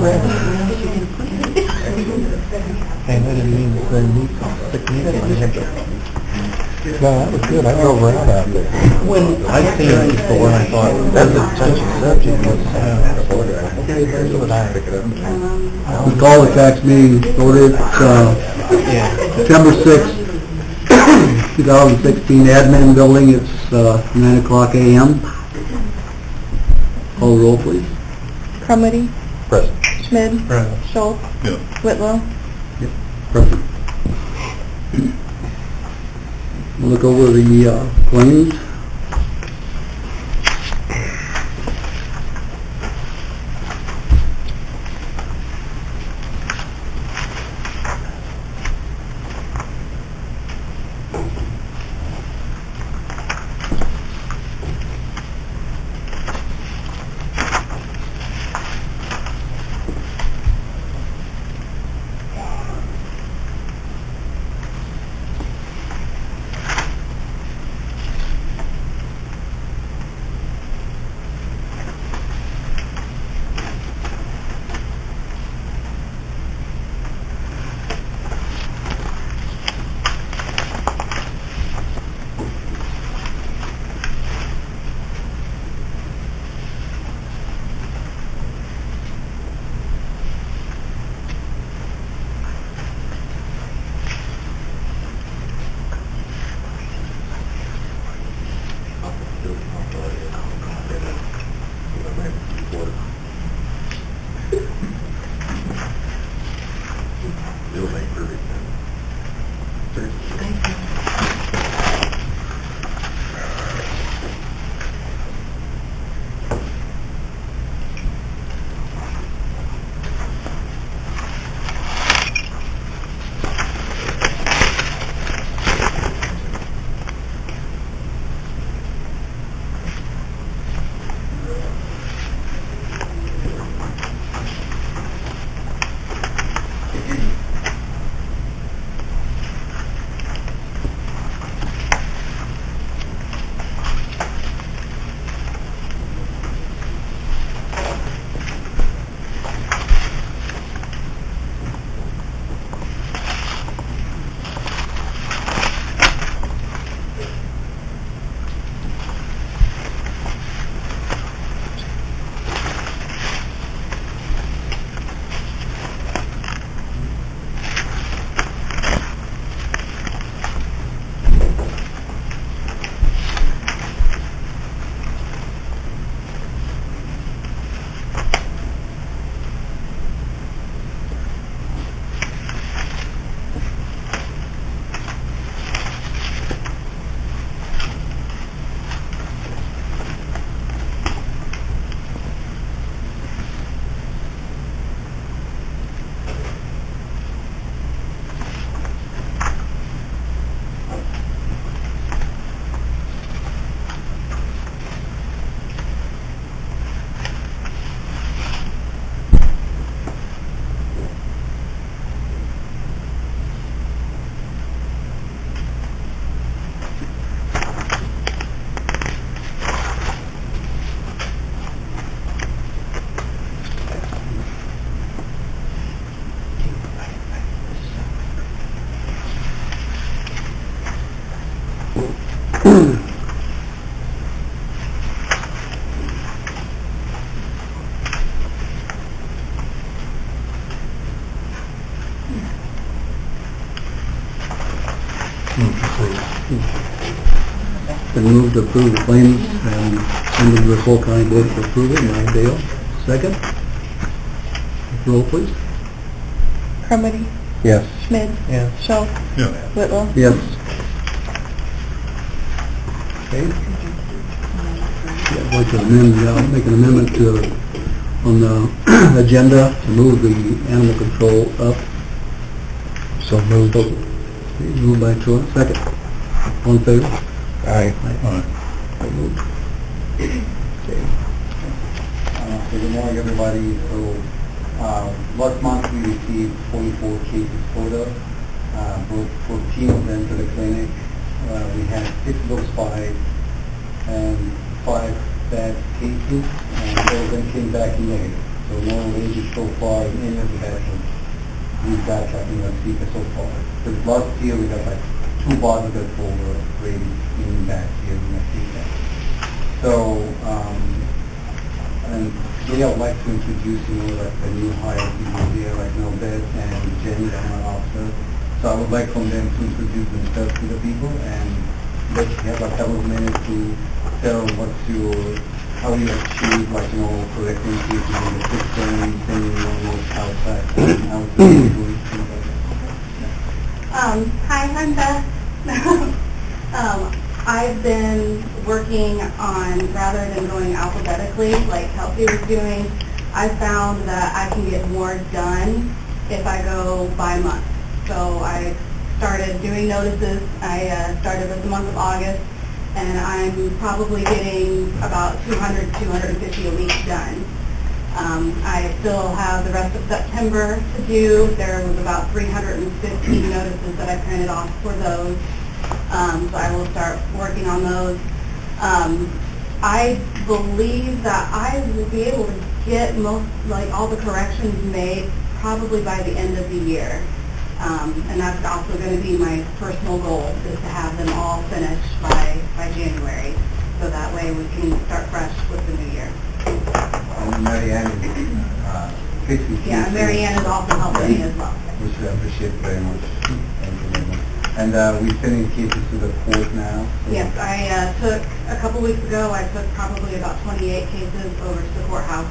And I didn't mean to say meat, sick meat. No, that was good. I drove around out there. I've seen it before, and I thought, that's a touchy subject. We call the tax meeting ordered, September 6th, 2016, admin building, it's 9 o'clock a.m. Call the roll, please. Crumity, Present. Schmid, Present. Schultz, Yeah. Whitlow. Present. We'll look over the claims. Been moved to approve the claims and send them to the full county board for approval. Now, Dale, second. Roll, please. Crumity, Yes. Schmid, Yes. Schultz, Yeah. Whitlow. Yes. Okay. Yeah, I'd like to amend, make an amendment to, on the agenda to move the animal control up. So moved. Moved by Troy, second. All in favor? Aye. So moved. Okay. So good morning, everybody. So last month we received 44 cases quota, both for teams and to the clinic. We had 6 dose-5 and 5 bad cases, and those then came back negative. So no ranges so far in any of the bedrooms. We've got speakers so far. So last year we got like 2 bottles that were raised in that year in Mexico. So, and really I would like to introduce, like the new hire people here, like Beth and Jenny, that are my officer. So I would like from them to introduce themselves to the people, and let's have a couple of minutes to tell how you achieve, correcting people in the system, sending those outside, how to do it, things like that. Hi, I'm Beth. I've been working on, rather than going alphabetically like Kelsey was doing, I found that I can get more done if I go by month. So I started doing notices. I started with the month of August, and I'm probably getting about 200, 250 a week done. I still have the rest of September to do. There was about 350 notices that I printed off for those. So I will start working on those. I believe that I will be able to get all the corrections made probably by the end of the year. And that's also going to be my personal goal, is to have them all finished by January. So that way we can start fresh with the new year. Marianne is Yeah, Marianne is also helping me as well. Which I appreciate very much. Thank you very much. And we're sending cases to the court now. So Yes, I took, a couple weeks ago, I took probably about 28 cases over to the courthouse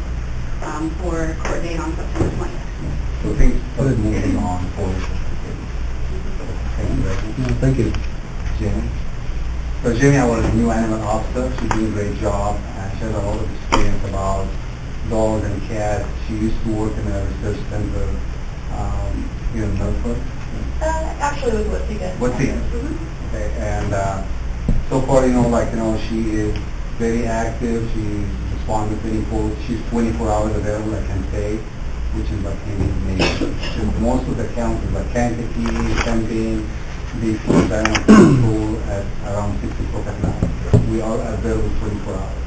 for court date on September 20th. So things are moving on for Thank you very much. Yeah, thank you. Jamie. So Jamie, our new animal officer, she's doing a great job. She has a lot of experience about dogs and cats. She used to work in a research center here in Milford. Actually, it was Waukegan. Waukegan. Mm-hmm. Okay, and so far, she is very active. She responds to she's 24 hours available, I can say, which is like amazing. Most of the counties, like Kankakee, Champaign, they close down control at around 6 o'clock at night. We are available 24 hours.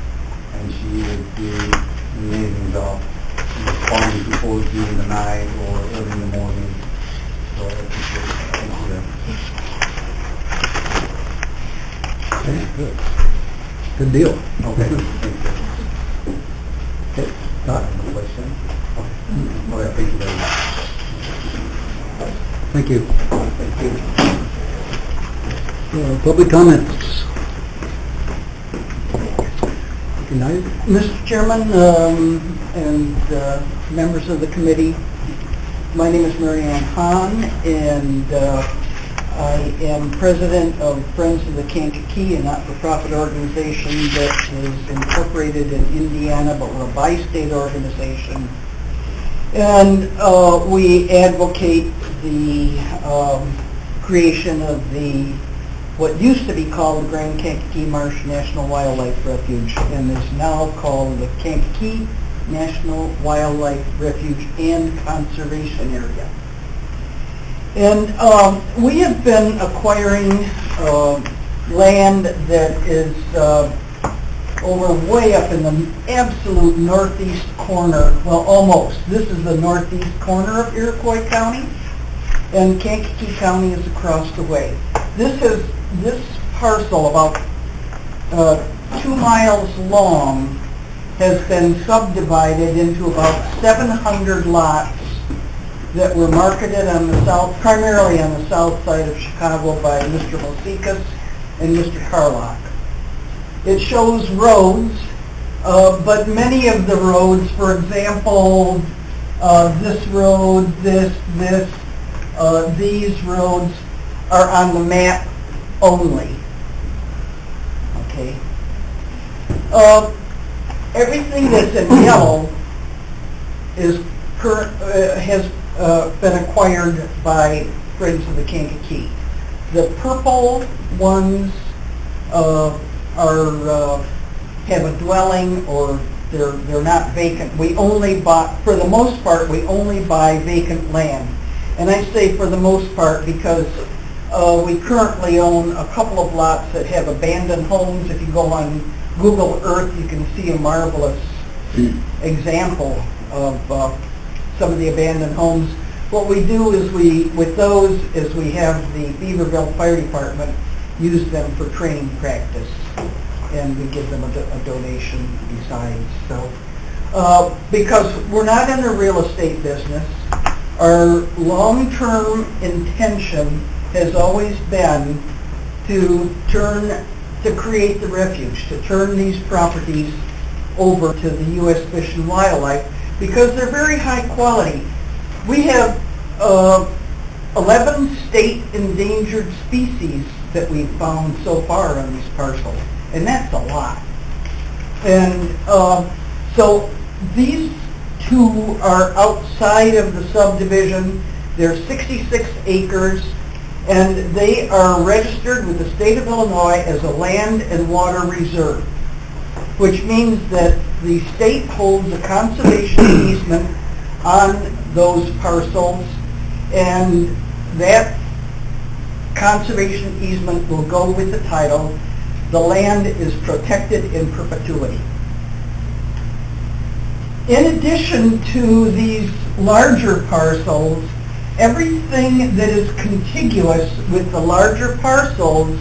And she is doing an amazing job responding to calls during the night or early in the morning. So I appreciate it. Thank you very much. Okay, good. Good deal. Okay, thank you. Okay, Todd? Any question? Okay. All right, thank you very much. Thank you. Thank you. Public comments. Good night. Mr. Chairman and members of the committee, my name is Marianne Hahn, and I am president of Friends of the Kankakee, a not-for-profit organization that is incorporated in Indiana, but we're a bi-state organization. And we advocate the creation of what used to be called the Grand Kankakee Marsh National Wildlife Refuge, and is now called the Kankakee National Wildlife Refuge and Conservation Area. And we have been acquiring land that is way up in the absolute northeast corner, well, almost. This is the northeast corner of Iroquois County, and Kankakee County is across the way. This parcel, about 2 miles long, has been subdivided into about 700 lots that were marketed on the south, primarily on the south side of Chicago by Mr. Mosikas and Mr. Carlock. It shows roads, but many of the roads, for example, this road, these roads are on the map only. Okay. Everything that's in yellow has been acquired by Friends of the Kankakee. The purple ones have a dwelling, or they're not vacant. We only buy, for the most part, we only buy vacant land. And I say for the most part because we currently own a couple of lots that have abandoned homes. If you go on Google Earth, you can see a marvelous example of some of the abandoned homes. What we do is we have the Beaverville Fire Department use them for training practice, and we give them a donation besides. So, because we're not in the real estate business, our long-term intention has always been to create the refuge, to turn these properties over to the U.S. Fish and Wildlife, because they're very high quality. We have 11 state endangered species that we've found so far on these parcels, and that's a lot. And so these two are outside of the subdivision. They're 66 acres, and they are registered with the state of Illinois as a land and water reserve, which means that the state holds a conservation easement on those parcels, and that conservation easement will go with the title. The land is protected in perpetuity. In addition to these larger parcels, everything that is contiguous with the larger parcels,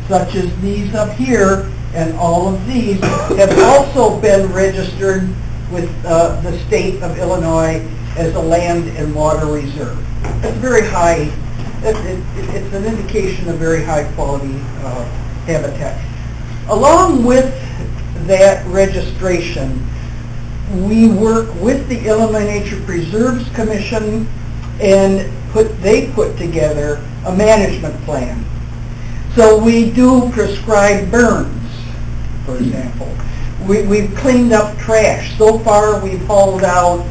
such as these up here and all of these, have also been registered with the state of Illinois as a land and water reserve. It's very high, it's an indication of very high quality habitat. Along with that registration, we work with the Illinois Nature Preserves Commission, and they put together a management plan. So we do prescribed burns, for example. We've cleaned up trash. So far we've hauled out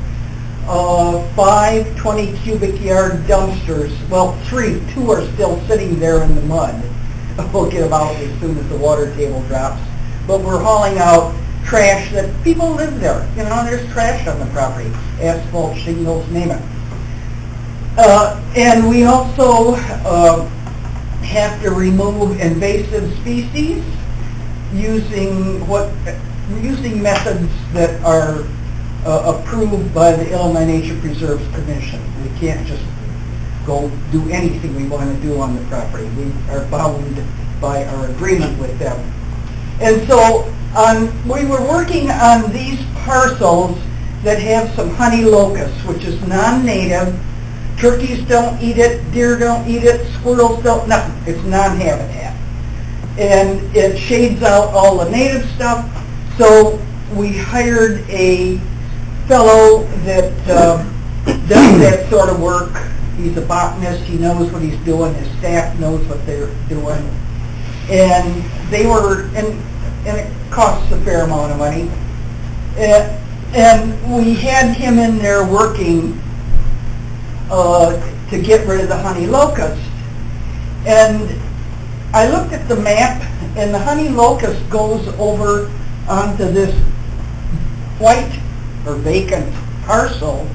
5 20 cubic yard dumpsters. Well, 3. 2 are still sitting there in the mud. We'll get them out as soon as the water table drops. But we're hauling out trash that people live there. You know, there's trash on the property. Asphalt, shingles, name it. And we also have to remove invasive species using methods that are approved by the Illinois Nature Preserves Commission. We can't just go do anything we want to do on the property. We are bound by our agreement with them. And so we were working on these parcels that have some honey locust, which is non-native. Turkeys don't eat it, deer don't eat it, squirrels don't, nothing. It's non-habitat. And it shades out all the native stuff. So we hired a fellow that does that sort of work. He's a botanist. He knows what he's doing. His staff knows what they're doing. And they were, and it costs a fair amount of money. And we had him in there working to get rid of the honey locust. And I looked at the map, and the honey locust goes over onto this white or vacant parcel.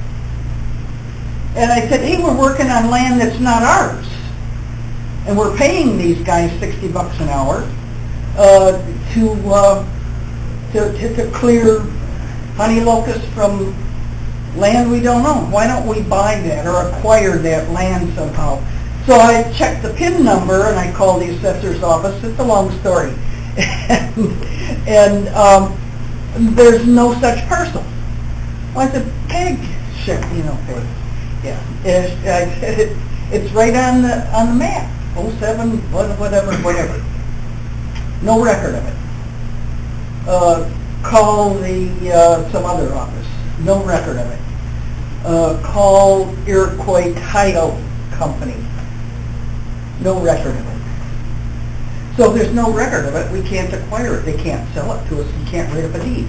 And I said, hey, we're working on land that's not ours. And we're paying these guys $60 an hour to clear honey locusts from land we don't own. Why don't we buy that or acquire that land somehow? So I checked the PIN number and I called the assessor's office. It's a long story. and there's no such parcel. Well, I said, pig, shit, pig. Yeah, it's right on the map. 07, whatever. No record of it. Call some other office. No record of it. Call Iroquois Title Company. No record of it. So if there's no record of it, we can't acquire it. They can't sell it to us. We can't write up a deed.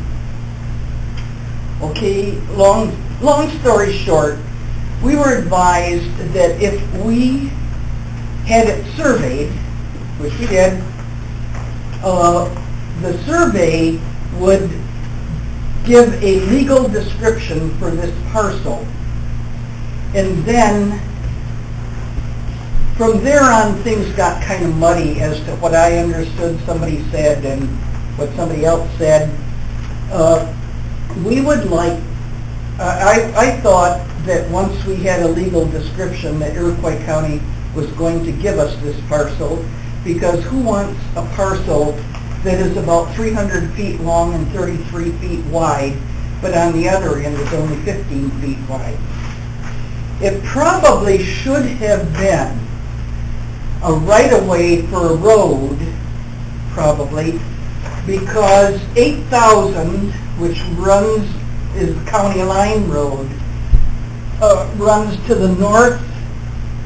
Okay, long story short, we were advised that if we had it surveyed, which we did, the survey would give a legal description for this parcel, and then from there on things got kind of muddy as to what I understood somebody said and what somebody else said. We would like I thought that once we had a legal description that Iroquois County was going to give us this parcel, because who wants a parcel that is about 300 feet long and 33 feet wide, but on the other end is only 15 feet wide? It probably should have been a right-of-way for a road, probably, because 8,000, which is the county line road, runs to the north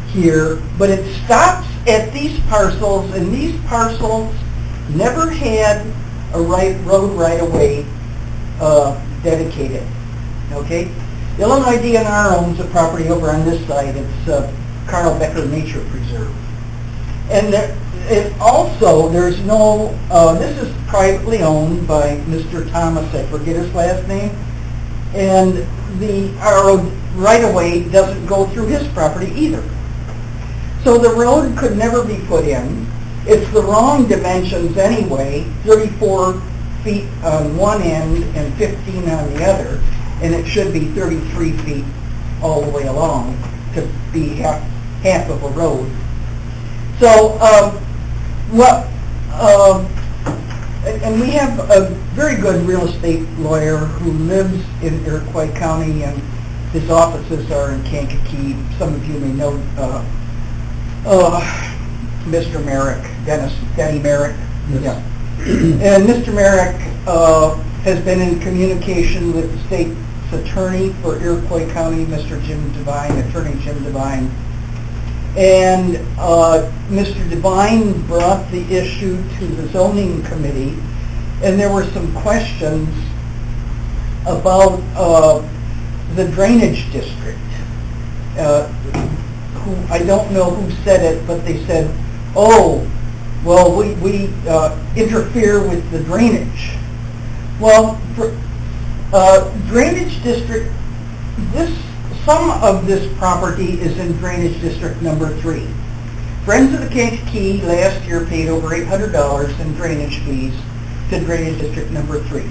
here, but it stops at these parcels, and these parcels never had a road right-of-way dedicated. Okay? Illinois DNR owns a property over on this side. It's Carl Becker Nature Preserve. And there's no, this is privately owned by Mr. Thomas, I forget his last name, and our right-of-way doesn't go through his property either. So the road could never be put in. It's the wrong dimensions anyway, 34 feet on one end and 15 on the other, and it should be 33 feet all the way along to be half of a road. So, and we have a very good real estate lawyer who lives in Iroquois County, and his offices are in Kankakee. Some of you may know Mr. Merrick, Denny Merrick. Yes. Yeah. And Mr. Merrick has been in communication with the state's attorney for Iroquois County, Mr. Jim Devine, Attorney Jim Devine. And Mr. Devine brought the issue to the zoning committee, and there were some questions about the drainage district. I don't know who said it, but they said, oh, well, we interfere with the drainage. Well, drainage district, some of this property is in drainage district number 3. Friends of the Kankakee last year paid over $800 in drainage fees to drainage district number 3.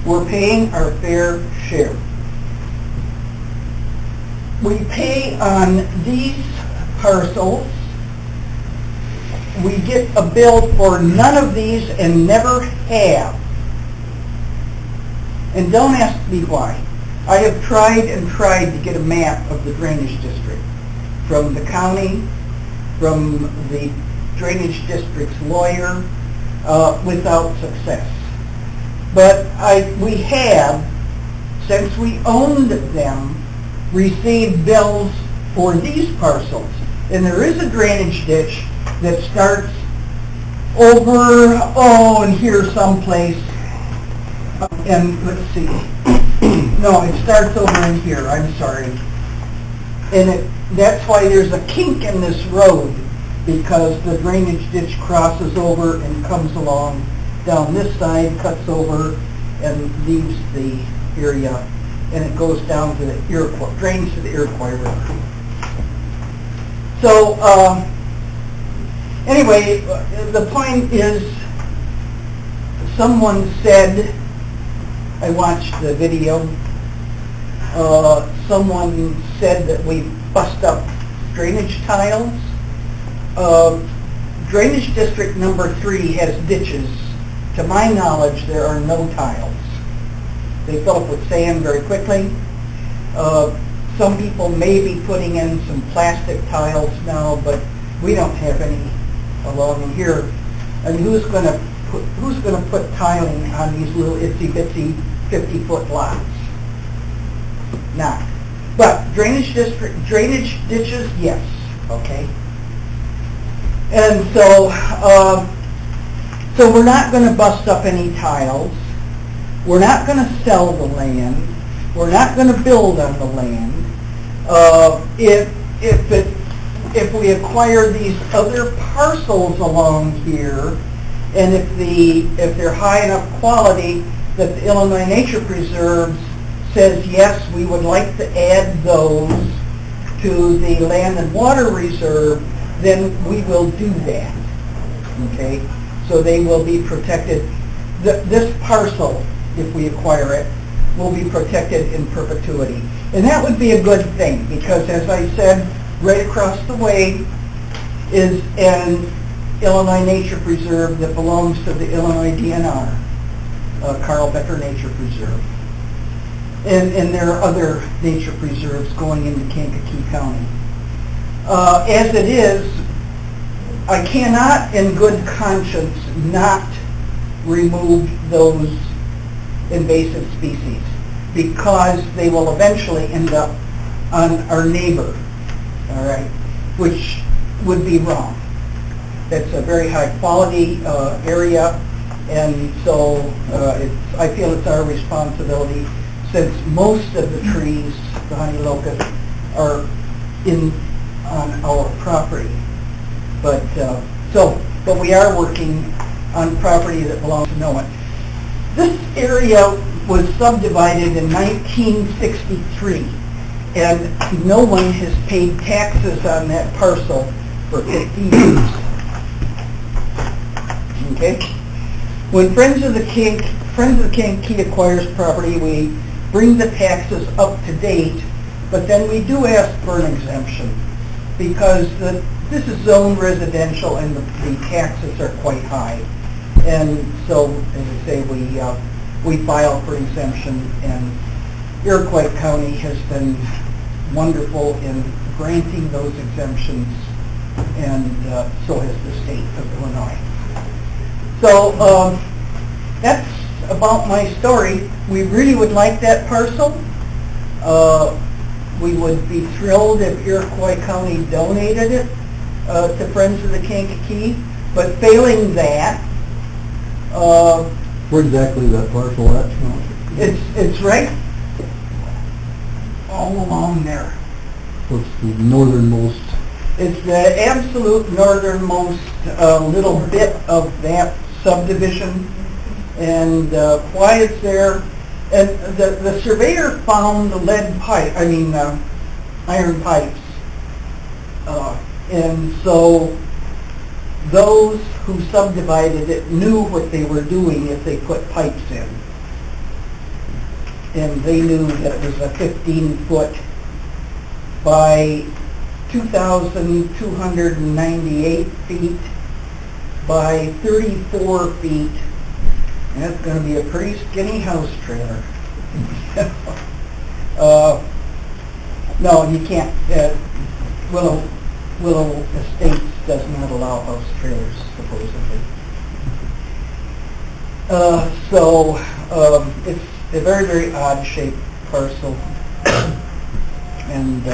We're paying our fair share. We pay on these parcels. We get a bill for none of these and never have. And don't ask me why. I have tried and tried to get a map of the drainage district from the county, from the drainage district's lawyer, without success. But we have, since we owned them, received bills for these parcels. And there is a drainage ditch that starts over, and here someplace. And let's see. No, it starts over in here, I'm sorry. And that's why there's a kink in this road, because the drainage ditch crosses over and comes along down this side, cuts over, and leaves the area, and it goes down to the Iroquois, drains to the Iroquois River. So, anyway, the point is, someone said, I watched the video, someone said that we bust up drainage tiles. Drainage district number 3 has ditches. To my knowledge, there are no tiles. They fill up with sand very quickly. Some people may be putting in some plastic tiles now, but we don't have any along in here. And who's going to put tiling on these little itsy bitsy 50-foot lots? Not. But drainage ditches, yes. Okay. And so, so we're not going to bust up any tiles. We're not going to sell the land. We're not going to build on the land. If we acquire these other parcels along here, and if they're high enough quality that the Illinois Nature Preserves says, yes, we would like to add those to the Land and Water Reserve, then we will do that. Okay? So they will be protected. This parcel, if we acquire it, will be protected in perpetuity. And that would be a good thing, because as I said, right across the way is an Illinois Nature Preserve that belongs to the Illinois DNR, Carl Becker Nature Preserve. And there are other nature preserves going into Kankakee County. As it is, I cannot in good conscience not remove those invasive species, because they will eventually end up on our neighbor, all right, which would be wrong. That's a very high quality area, and so I feel it's our responsibility, since most of the trees, the honey locust, are on our property. But but we are working on property that belongs to no one. This area was subdivided in 1963, and no one has paid taxes on that parcel for 50 years. Okay? When Friends of the Kankakee acquires property, we bring the taxes up to date, but then we do ask for an exemption, because this is zoned residential and the taxes are quite high. And so, as I say, we file for exemption, and Iroquois County has been wonderful in granting those exemptions, and so has the state of Illinois. So that's about my story. We really would like that parcel. We would be thrilled if Iroquois County donated it to Friends of the Kankakee, but failing that, Where exactly is that parcel at? it's right all along there. What's the northernmost? It's the absolute northernmost little bit of that subdivision, and why it's there. And the surveyor found the iron pipes, and so those who subdivided it knew what they were doing if they put pipes in. And they knew that it was a 15-foot by 2,298 feet by 34 feet. And that's going to be a pretty skinny house trailer. No, you can't. Willow Estates does not allow house trailers, supposedly. It's a very, very odd-shaped parcel. And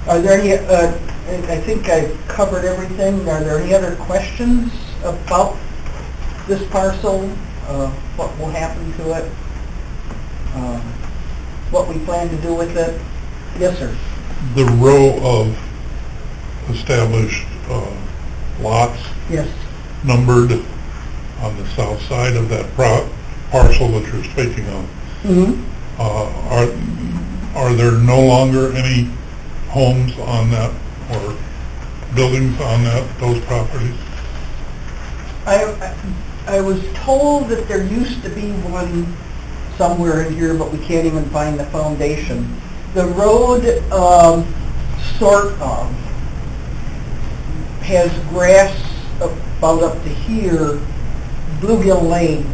are there any, I think I've covered everything. Are there any other questions about this parcel? What will happen to it? What we plan to do with it? Yes, sir. The row of established lots Yes. numbered on the south side of that parcel that you're speaking of, Mm-hmm. are there no longer any homes on that or buildings on those properties? I was told that there used to be one somewhere in here, but we can't even find the foundation. The road sort of has grass about up to here. Bluegill Lane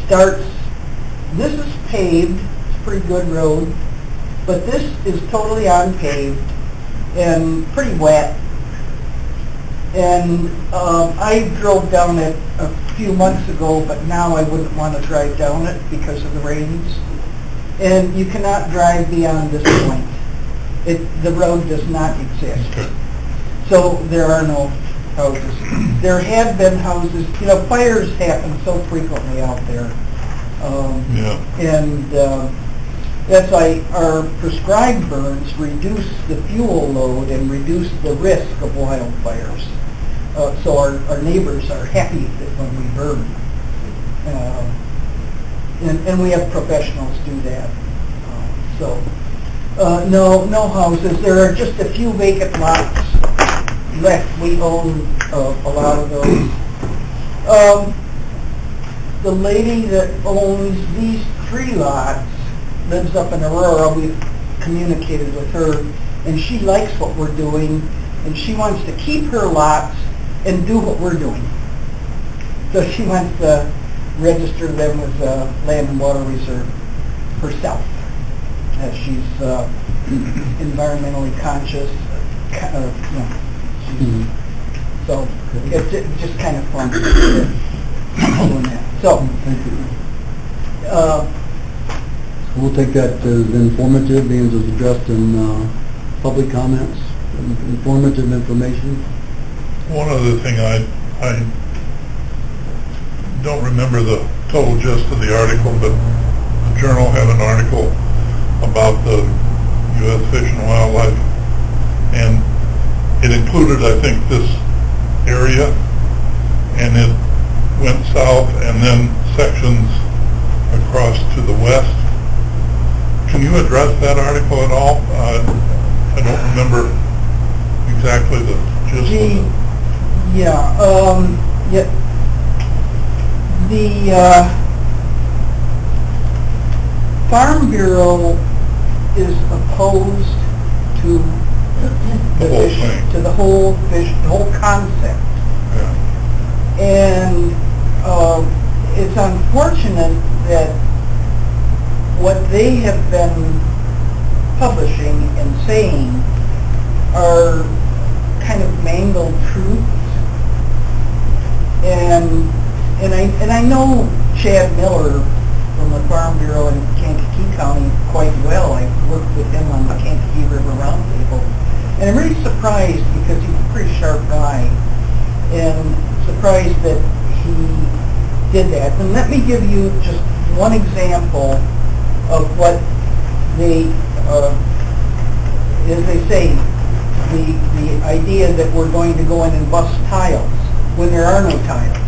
starts, this is paved, it's a pretty good road, but this is totally unpaved and pretty wet. And I drove down it a few months ago, but now I wouldn't want to drive down it because of the rains. And you cannot drive beyond this point. The road does not exist. Okay. So there are no houses. There have been houses, fires happen so frequently out there. Yeah. And that's why our prescribed burns reduce the fuel load and reduce the risk of wildfires. So our neighbors are happy that when we burn. And we have professionals do that. No houses. There are just a few vacant lots left. We own a lot of those. The lady that owns these 3 lots, lives up in Aurora. We've communicated with her, and she likes what we're doing, and she wants to keep her lots and do what we're doing. So she wants to register them as a land and water reserve herself, as she's environmentally conscious. So it's just kind of fun doing that. So Thank you. We'll take that as informative, being as addressed in public comments, informative information. One other thing, I don't remember the total gist of the article, but the Journal had an article about the U.S. Fish and Wildlife, and it included, I think, this area, and it went south and then sections across to the west. Can you address that article at all? I don't remember exactly the gist of it. The Farm Bureau is opposed to The whole thing. to the whole concept. Yeah. And it's unfortunate that what they have been publishing and saying are kind of mangled truths. And I know Chad Miller from the Farm Bureau in Kankakee County quite well. I worked with him on the Kankakee River Roundtable. And I'm really surprised because he's a pretty sharp guy, and surprised that he did that. And let me give you just one example of what they, as they say, the idea that we're going to go in and bust tiles when there are no tiles.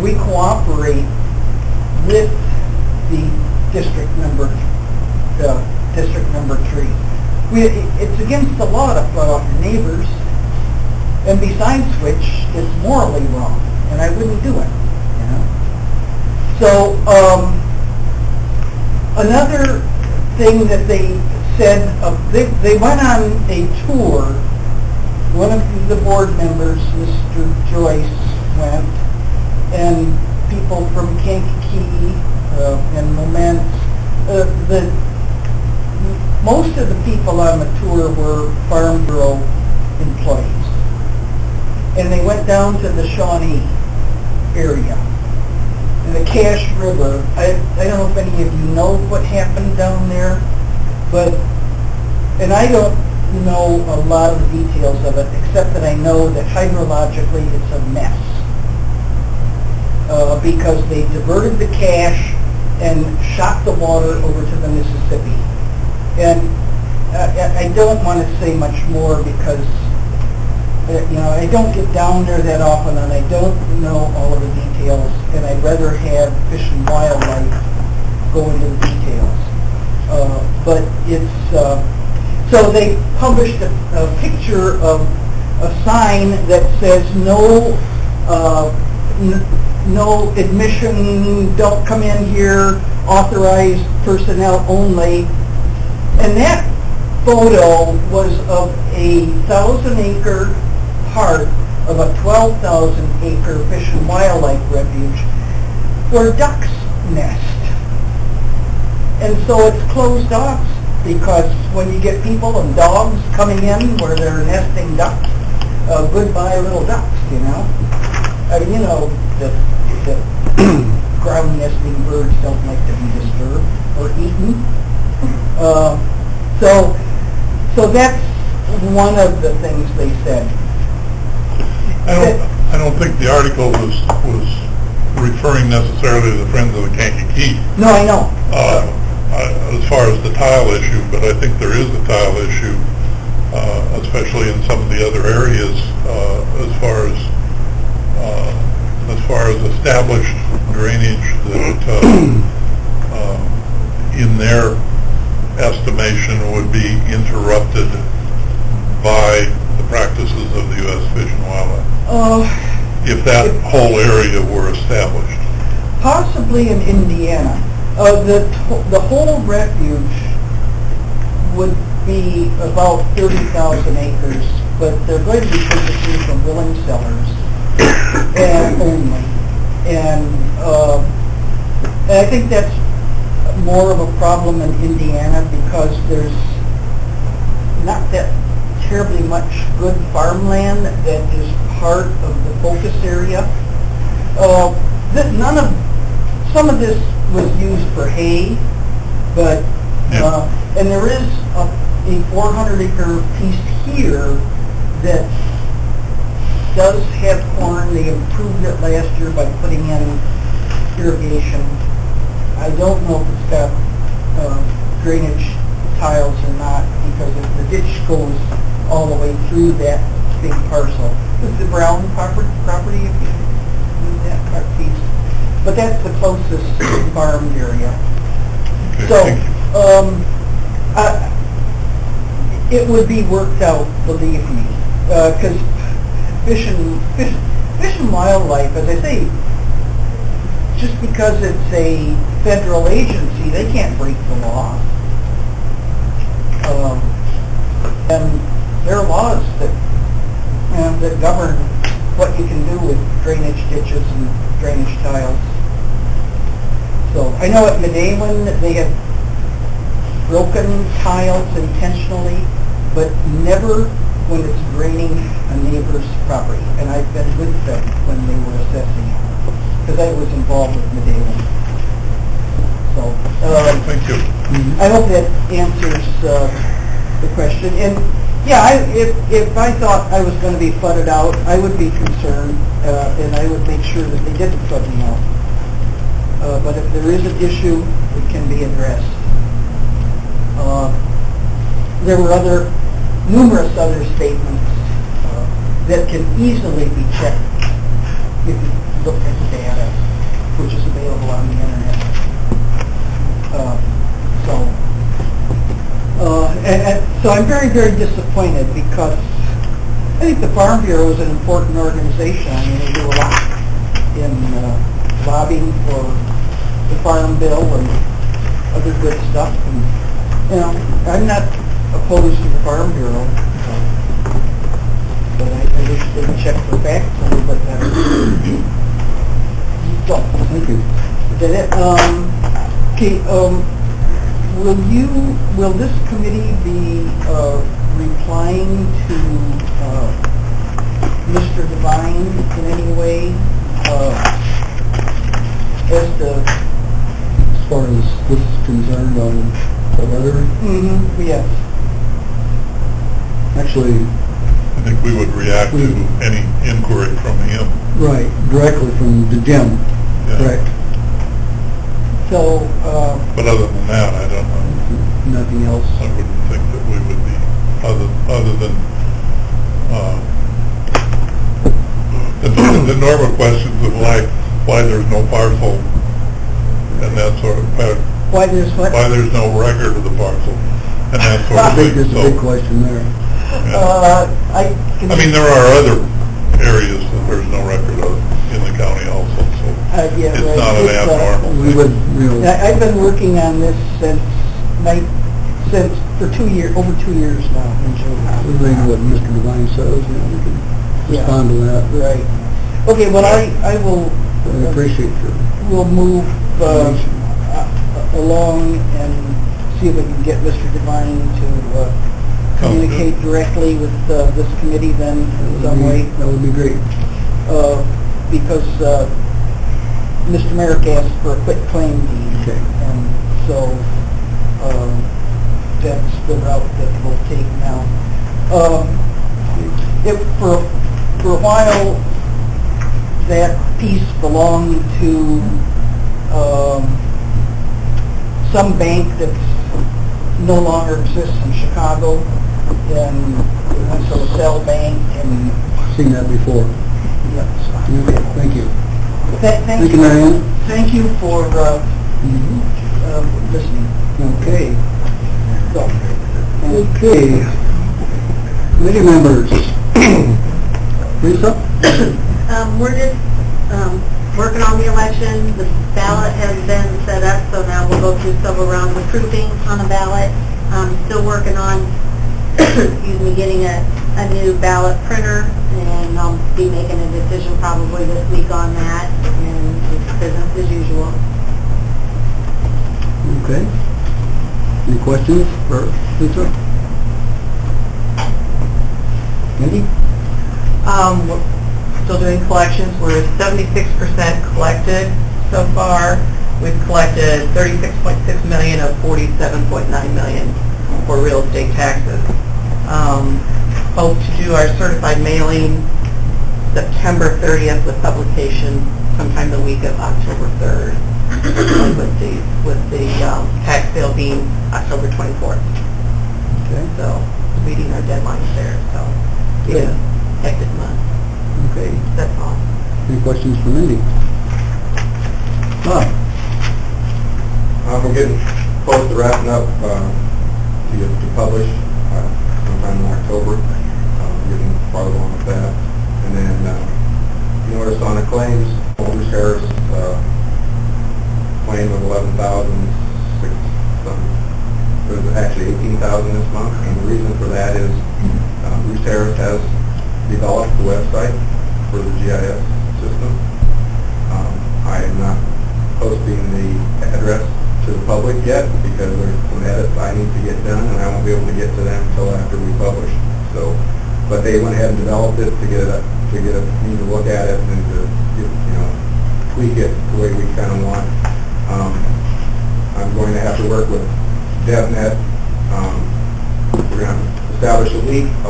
We cooperate with the district number 3. It's against the law to cut off your neighbors, and besides which, it's morally wrong, and I wouldn't do it. You know. So another thing that they said, they went on a tour. One of the board members, Mr. Joyce, went, and people from Kankakee and Moment. Most of the people on the tour were Farm Bureau employees, and they went down to the Shawnee area, and the Cache River. I don't know if any of you know what happened down there, and I don't know a lot of the details of it, except that I know that hydrologically it's a mess, because they diverted the Cache and shot the water over to the Mississippi. And I don't want to say much more because I don't get down there that often, and I don't know all of the details, and I'd rather have Fish and Wildlife go into the details. But it's so they published a picture of a sign that says no admission, don't come in here, authorized personnel only. And that photo was of a 1,000-acre part of a 12,000-acre fish and wildlife refuge where ducks nest. And so it's closed off because when you get people and dogs coming in where they're nesting ducks, goodbye little ducks, you know. I mean, the ground nesting birds don't like to be disturbed or eaten. So that's one of the things they said. I don't think the article was referring necessarily to the Friends of the Kankakee. No, I know. As far as the tile issue, but I think there is a tile issue, especially in some of the other areas, as far as established drainage that, in their estimation, would be interrupted by the practices of the U.S. Fish and Wildlife. if that whole area were established. Possibly in Indiana. The whole refuge would be about 30,000 acres, but they're going to be purchasing from willing sellers and only. And I think that's more of a problem in Indiana because there's not that terribly much good farmland that is part of the focus area. Some of this was used for hay, but and there is a 400-acre piece here that does have corn. They improved it last year by putting in irrigation. I don't know if it's got drainage tiles or not, because if the ditch goes all the way through that big parcel. This is the Brown property, if you use that piece. But that's the closest farmed area. So, it would be worked out, believe me, because Fish and Wildlife, as I say, just because it's a federal agency, they can't break the law. And there are laws that govern what you can do with drainage ditches and drainage tiles. So I know at Medellin they have broken tiles intentionally, but never when it's draining a neighbor's property. And I've been with them when they were assessing it, because I was involved with Medellin. So Thank you. I hope that answers the question. And yeah, if I thought I was going to be flooded out, I would be concerned, and I would make sure that they didn't flood me out. But if there is an issue, it can be addressed. There were numerous other statements that can easily be checked if you look at the data, which is available on the internet. So I'm very, very disappointed, because I think the Farm Bureau is an important organization. I mean, they do a lot in lobbying for the Farm Bill and other good stuff. And, I'm not opposed to the Farm Bureau, but I wish they would check the facts a little bit better. So, Thank you. is that it? Okay, will this committee be replying to Mr. Devine in any way As far as this is concerned on the letter, yes. actually, I think we would react to any inquiry from him. right, directly from the Jim, Yeah. correct. So, But other than that, I don't know. Nothing else. I wouldn't think that we would be, other than the normal questions of why there's no parcel and that sort of, why there's what? why there's no record of the parcel and that sort I of think thing. there's a big question there. I mean, there are other areas that there's no record of in the county also, so Yeah, it's right. not an abnormal We thing. would, I've been working on this for 2 years, over 2 years now in June. we read what Mr. Devine says, we can Yeah. respond to that. Right. Okay, well, I will, We appreciate your we'll move along and see if we can get Mr. Devine to communicate directly with this committee then in some way. That would be great. Because Mr. Merrick asked for a quit claim deed. Okay. And so that's the route that we'll take now. For a while, that piece belonged to some bank that no longer exists in Chicago, and it went to LaSalle Bank, and Seen that before. yes. Okay, thank you. Thank you, Marianne. Thank you for listening. Okay. So, Okay. Committee members. Lisa? We're just working on the election. The ballot has been set up, so now we'll go through several rounds of proofing on the ballot. Still working on, excuse me, getting a new ballot printer, and I'll be making a decision probably this week on that, and it's business as usual. Okay. Any questions for Lisa? Andy? We're still doing collections. We're 76% collected so far. We've collected $36.6 million of $47.9 million for real estate taxes. Hope to do our certified mailing September 30th with publication sometime the week of October 3rd, with the tax sale being October 24th. Okay. So meeting our deadlines there. So Good. yeah, hectic month. Okay. That's all. Any questions for Mindy? Bob? We're getting close to wrapping up to publish sometime in October. Getting farther along with that. And then you notice on the claims, Bruce Harris claim of $11,600 something. It was actually $18,000 this month, and the reason for that is Bruce Harris has developed the website for the GIS system. I am not posting the address to the public yet because there's some edits I need to get done, and I won't be able to get to them until after we publish. So, but they went ahead and developed it to get me to look at it and to tweak it the way we kind of want. I'm going to have to work with DevNet. We're going to establish a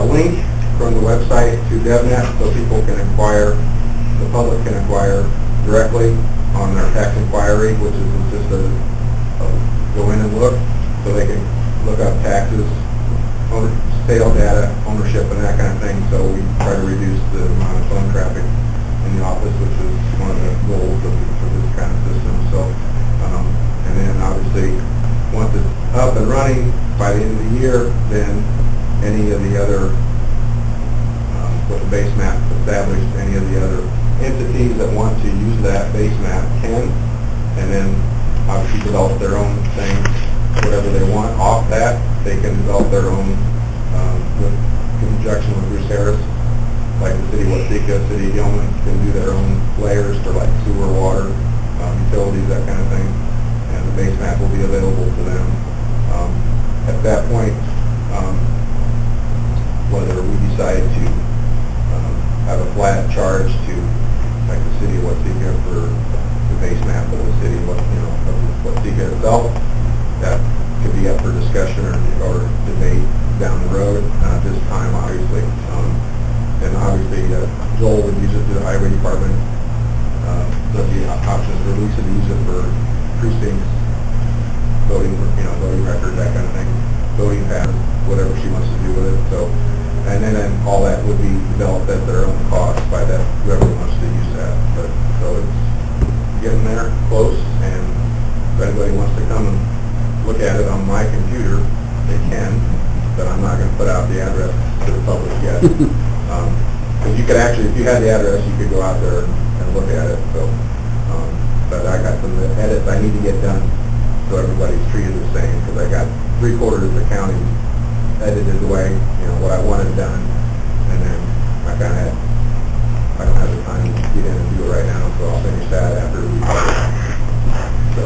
link from the website to DevNet so people can inquire, the public can inquire directly on their tax inquiry, which is just go in and look, so they can look up taxes, sale data, ownership, and that kind of thing. So we try to reduce the amount of phone traffic in the office, which is one of the goals for this kind of system. So, and then obviously, once it's up and running by the end of the year, then any of the other, with the base map established, any of the other entities that want to use that base map can, and then obviously develop their own thing, whatever they want off that. They can develop their own in conjunction with Bruce Harris, like the city of Watsika, city of Gilman can do their own layers for like sewer, water, utilities, that kind of thing, and the base map will be available to them. At that point, whether we decide to have a flat charge to, like the city of Watsika for the base map of the city, of Watsika itself, that could be up for discussion or debate down the road. At this time, obviously, and obviously Joel would use it to the highway department. There'll be options for Lisa to use it for precincts, voting records, that kind of thing, voting patterns, whatever she wants to do with it. So, and then all that would be developed at their own cost by that whoever wants to use that. But so it's getting there close, and if anybody wants to come and look at it on my computer, they can. But I'm not going to put out the address to the public yet. Because you could actually, if you had the address, you could go out there and look at it. So, but I got some edits I need to get done so everybody's treated the same. Because I got 3/4 of the county edited the way what I wanted done, and then I don't have the time to get in and do it right now. So I'll finish that after we publish. So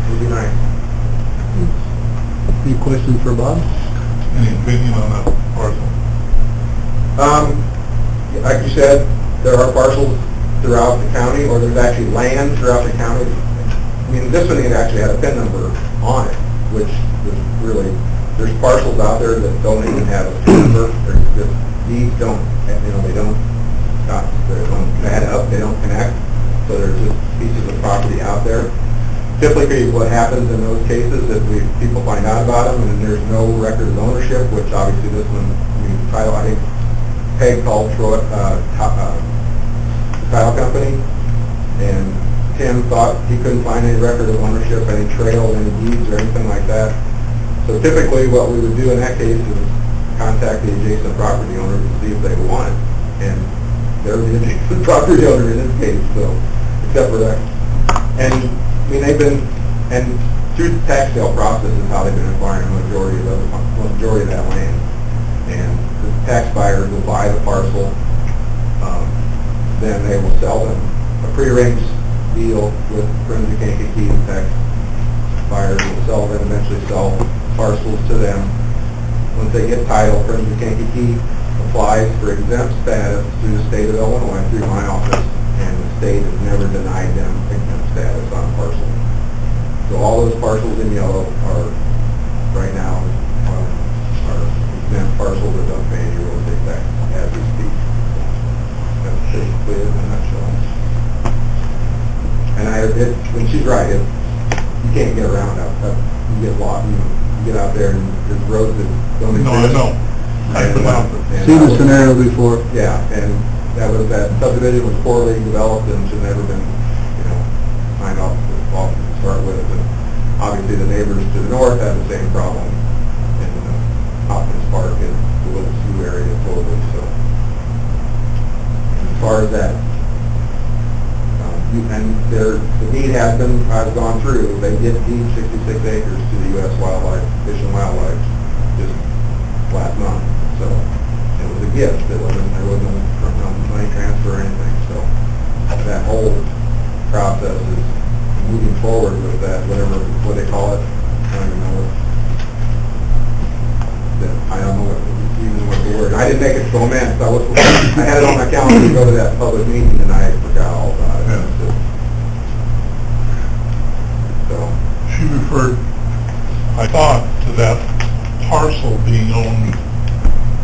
it'll be nice. Any questions for Bob? Any opinion on that parcel? Like you said, there are parcels throughout the county, or there's actually land throughout the county. I mean, this one it actually had a PIN number on it, which was really, there's parcels out there that don't even have a PIN number. These don't, they don't add up, they don't connect. So there's just pieces of property out there. Typically what happens in those cases is people find out about them and there's no record of ownership, which obviously this one, title, I think Peg called title company, and Tim thought he couldn't find any record of ownership, any trail, any deeds or anything like that. So typically what we would do in that case is contact the adjacent property owner to see if they want it. And they're the property owner in this case, so, except for that. And, I mean, they've been, and through the tax sale process is how they've been acquiring the majority of that land. And the tax buyers will buy the parcel, then they will sell them. A prearranged deal with Friends of Kankakee, the tax buyers will sell them, eventually sell parcels to them. Once they get title, Friends of Kankakee applies for exempt status through the state of Illinois, through my office, and the state has never denied them exempt status on a parcel. So all those parcels in yellow are, right now, are exempt parcels that don't pay any real estate tax as we speak. That's basically it in a nutshell. And when she's right, you can't get around that. You get lost, you get out there and there's roads that don't exist. No, I know. I've been out there. Seen the scenario before. Yeah, and that subdivision was poorly developed and should never been, signed off to start with. And obviously the neighbors to the north have the same problem in Hopkins Park and the Little Sioux area totally. So as far as that, the deed has gone through. They did deed 66 acres to the U.S. Fish and Wildlife just last month. So it was a gift. There wasn't no money transfer or anything. So that whole process is moving forward with that, what they call it. I don't even know what the word. I didn't make it foment. I had it on my calendar to go to that public meeting and I forgot all about it. Yeah. So She referred, I thought, to that parcel being owned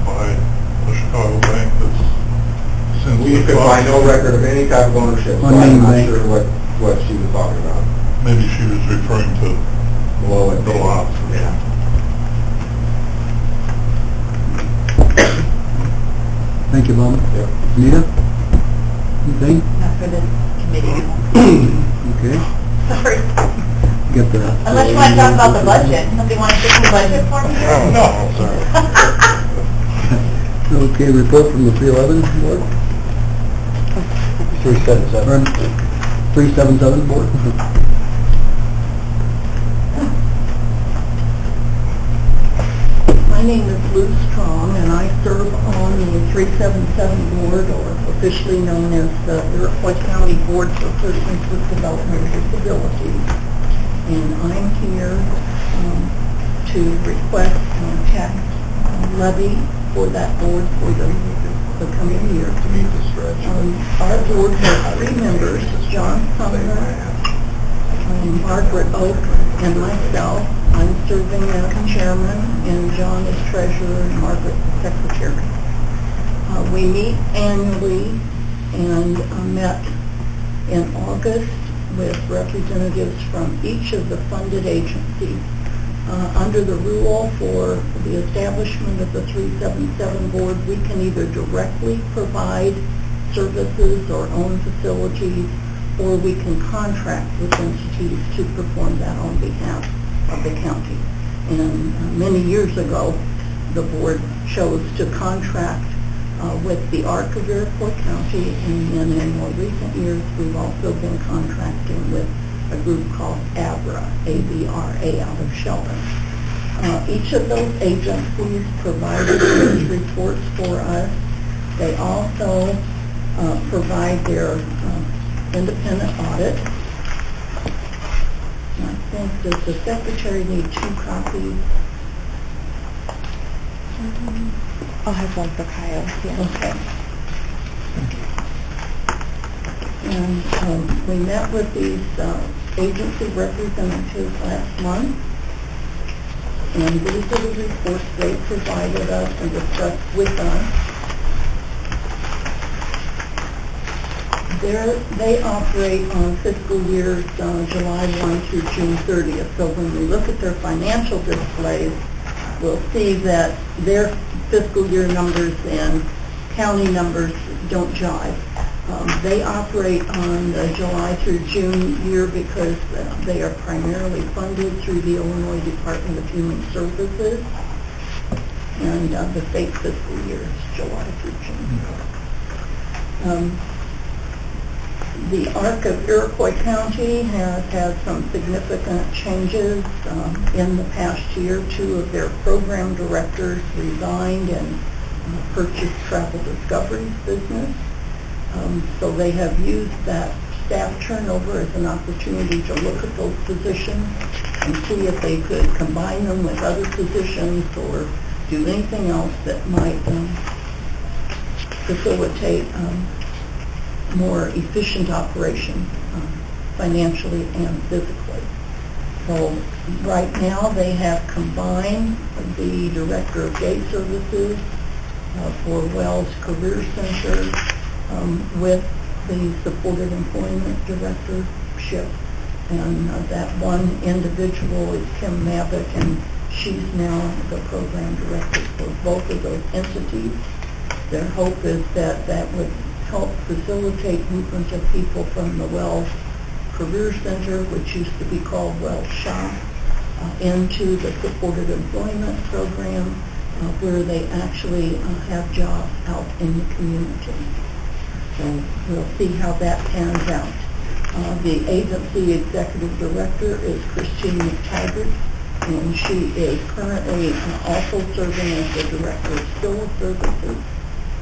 by the Chicago Bank that's since... we could find no record of any type of ownership, so I'm not sure what she was talking about. Maybe she was referring to Below it. the lots. Yeah. Thank you, Bob. Yep. Anita? Anything? Not for this committee. Okay. Sorry. Get the... Unless you want to talk about the budget. Somebody want to fix the budget for me here? Oh, no, sorry. Okay, report from the 311 board? 377. 377 board? My name is Lou Strong, and I serve on the 377 board, or officially known as the Iroquois County Board for Persons with Developmental Disabilities. And I'm here to request tax levy for that board for the coming year. To meet the stretch. Our board has 3 members, John Sumner, Margaret Oak, and myself. I'm serving as chairman, and John is treasurer, and Margaret secretary. We meet annually and met in August with representatives from each of the funded agencies. Under the rule for the establishment of the 377 board, we can either directly provide services or own facilities, or we can contract with entities to perform that on behalf of the county. And many years ago, the board chose to contract with the ARC of Iroquois County, and then in more recent years, we've also been contracting with a group called ABRA, A-B-R-A, out of Sheldon. Each of those agencies provided those reports for us. They also provide their independent audit. I think, does the secretary need 2 copies? I'll have one for Kyle, yeah. Okay. And we met with these agency representatives last month, and these are the reports they provided us and discussed with us. They operate on fiscal years July 1 through June 30th. So when we look at their financial displays, we'll see that their fiscal year numbers and county numbers don't jive. They operate on the July through June year because they are primarily funded through the Illinois Department of Human Services, and the state fiscal year is July through June. The ARC of Iroquois County has had some significant changes. In the past year, 2 of their program directors resigned and purchased Travel Discovery's business. So they have used that staff turnover as an opportunity to look at those positions and see if they could combine them with other positions or do anything else that might facilitate more efficient operation financially and physically. So right now they have combined the Director of Day Services for Wells Career Center with the Supported Employment Directorship. And that one individual is Kim Mavick, and she's now the program director for both of those entities. Their hope is that that would help facilitate movement of people from the Wells Career Center, which used to be called Wells Shop, into the Supported Employment Program, where they actually have jobs out in the community. So we'll see how that pans out. The agency executive director is Christine McTaggart, and she is currently also serving as the director of Skilled Services.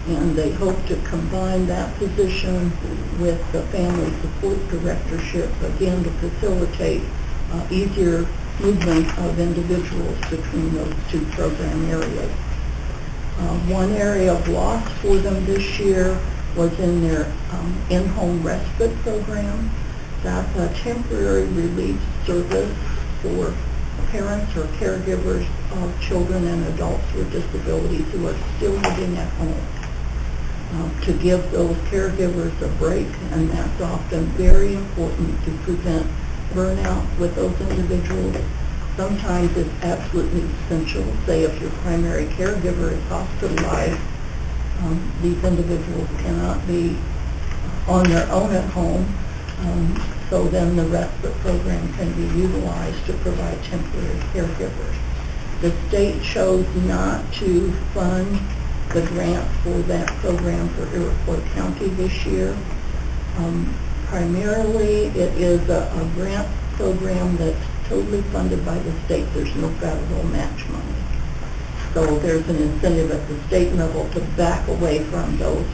And they hope to combine that position with the Family Support Directorship, again, to facilitate easier movement of individuals between those 2 program areas. One area of loss for them this year was in their in-home respite program. That's a temporary relief service for parents or caregivers of children and adults with disabilities who are still living at home. To give those caregivers a break, and that's often very important to prevent burnout with those individuals. Sometimes it's absolutely essential. Say if your primary caregiver is hospitalized, these individuals cannot be on their own at home, so then the respite program can be utilized to provide temporary caregivers. The state chose not to fund the grant for that program for Iroquois County this year. Primarily, it is a grant program that's totally funded by the state. There's no federal match money. So there's an incentive at the state level to back away from those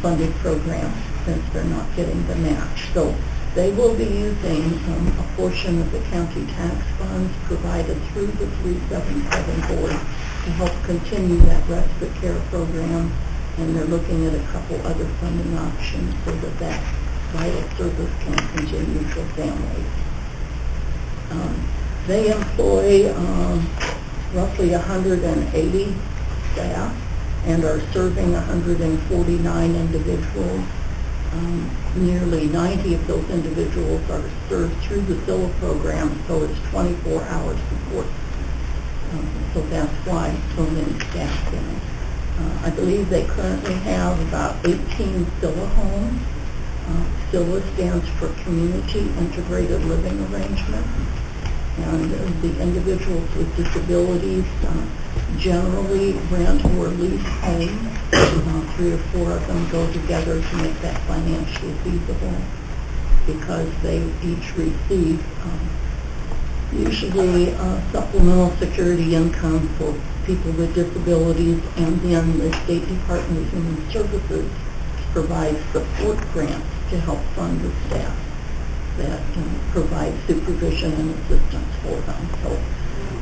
funded programs since they're not getting the match. So they will be using a portion of the county tax funds provided through the 377 board to help continue that respite care program, and they're looking at a couple other funding options so that that vital service can continue for families. They employ roughly 180 staff and are serving 149 individuals. Nearly 90 of those individuals are served through the SILA program, so it's 24-hour support. So that's why so many staff in it. I believe they currently have about 18 SILA homes. SILA stands for Community Integrated Living Arrangement. And the individuals with disabilities generally rent or lease homes. 3 or 4 of them go together to make that financially feasible because they each receive usually supplemental security income for people with disabilities, and then the State Department of Human Services provides support grants to help fund the staff that provide supervision and assistance for them. So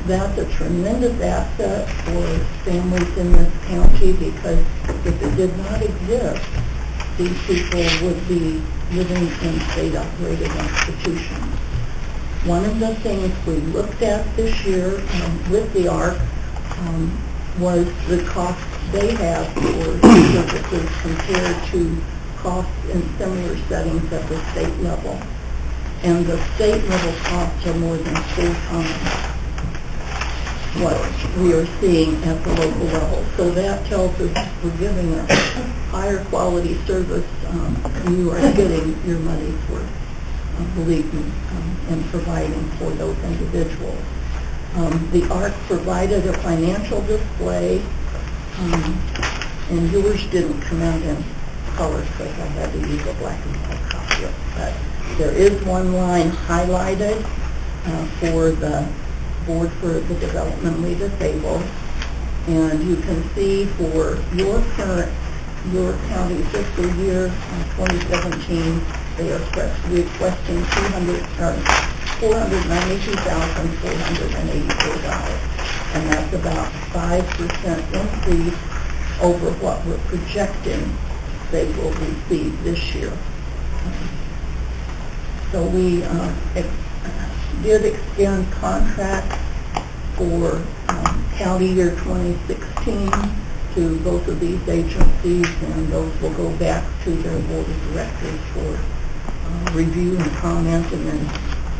that's a tremendous asset for families in this county, because if it did not exist, these people would be living in state-operated institutions. One of the things we looked at this year with the ARC was the cost they have for services compared to costs in similar settings at the state level. And the state level costs are more than 4 times what we are seeing at the local level. So that tells us we're giving a higher quality service. You are getting your money's worth, believe me, in providing for those individuals. The ARC provided a financial display, and yours didn't come out in color, because I had to use a black and white copy of it. But there is one line highlighted for the Board for the Developmentally Disabled, and you can see for your county fiscal year 2017, they are requesting $492,484, and that's about 5% increase over what we're projecting they will receive this year. So we did extend contracts for county year 2016 to both of these agencies, and those will go back to their board of directors for review and comment, and then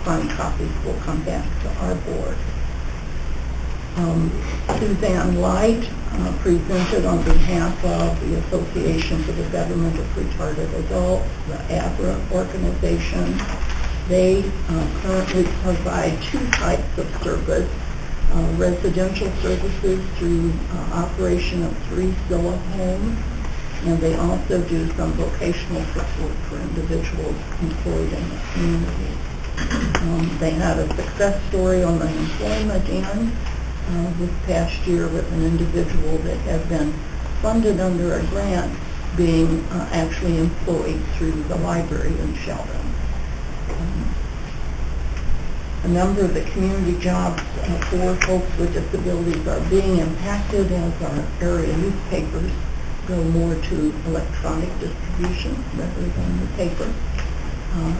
signed copies will come back to our board. Suzanne Light presented on behalf of the Association for the Betterment of Retarded Adults, the ABRA organization. They currently provide two types of service, residential services through operation of 3 Zillow homes, and they also do some vocational support for individuals employed in the community. They had a success story on the employment end this past year with an individual that had been funded under a grant being actually employed through the library in Sheldon. A number of the community jobs for folks with disabilities are being impacted as our area newspapers go more to electronic distribution rather than the paper.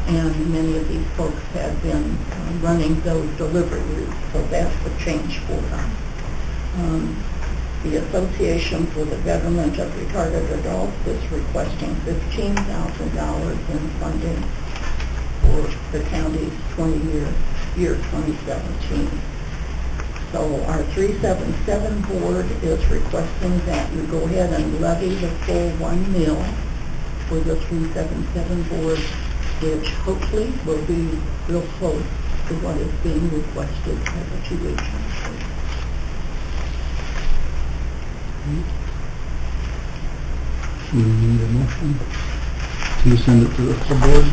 And many of these folks have been running those delivery routes, so that's a change for them. The Association for the Betterment of Retarded Adults is requesting $15,000 in funding for the county's year 2017. So our 377 board is requesting that you go ahead and levy the full $1 million for the 377 board, which hopefully will be real close to what is being requested by the two agencies. We need a motion to send it to the full board?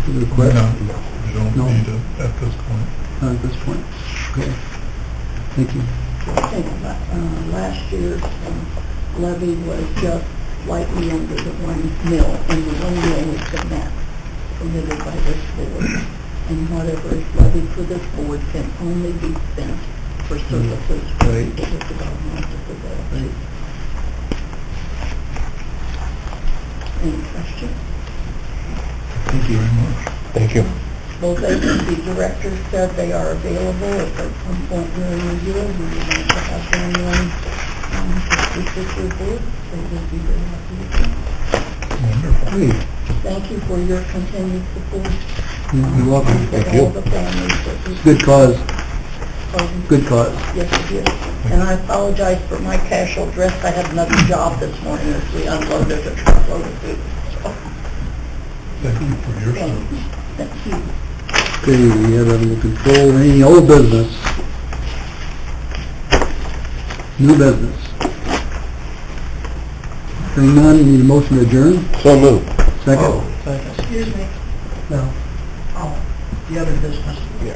To the request? No, you don't No. need it at this point. Not at this point. Okay. Thank you. I think last year's levy was just slightly under the $1 million, and the $1 million is the max permitted by this board. And whatever is levied for this board can only be spent for services for Right. people with developmental disabilities. Any questions? Thank you very much. Thank you. Both agency directors said they are available if at some point during the year we would like to have them in to speak with your board. They would be very happy to come. Wonderful. Great. Thank you for your continued support. You're welcome. For all the families that we... Good cause. Pardon? Good cause. Yes, it is. And I apologize for my casual dress. I had another job this morning as we unloaded a truckload of food. Thank you for your Thank service. you. Thank you. Okay, we have animal control. Any old business? New business? Hearing none, need a motion to adjourn? So moved. Second? Excuse me. No. Oh, the other business. Yeah.